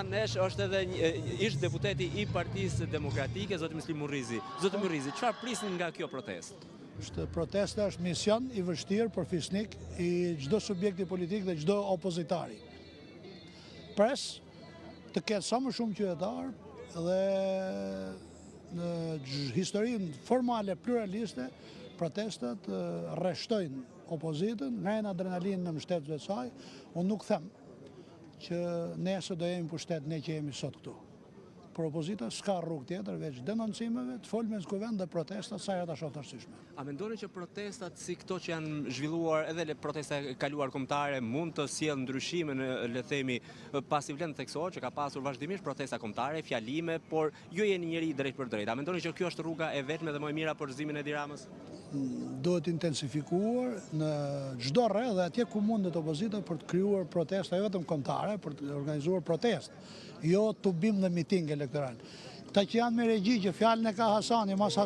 Nesh është edhe ish deputeti i Partisë Demokratike, zoti Muslim Murrizi. Zoti Murrizi, çfarë prisnin nga kjo protestë? Protesta është mision i vështirë për fisnik i çdo subjekti politik dhe çdo opozitari. Pres të ketë sa më shumë qytetar dhe në historinë formale pluraliste protestat rreshtojnë opozitën, ngajnë adrenalinë në mbështetësve të saj. Unë nuk them që nesër do jemi pushtet ne që jemi sot këtu. Por opozita s'ka rrugë tjetër veç denoncimeve, të folme në kuvend dhe protestat sa ja ta shoh të arsyeshme. A mendoni që protestat si këto që janë zhvilluar edhe protesta e kaluar kombëtare mund të sjellë ndryshime në le të themi pasi vlen theksor që ka pasur vazhdimisht protesta kombëtare, fjalime, por ju jeni njëri drejt për drejt. A mendoni që kjo është rruga e vetme dhe më e mira për gëzimin e Edi Ramës? Duhet intensifikuar në çdo rreth dhe atje ku mundet opozita për të krijuar protesta jo vetëm kombëtare, për të organizuar protestë, jo tubim dhe miting elektoral. Këta që janë me regji që fjalën e ka Hasani, mas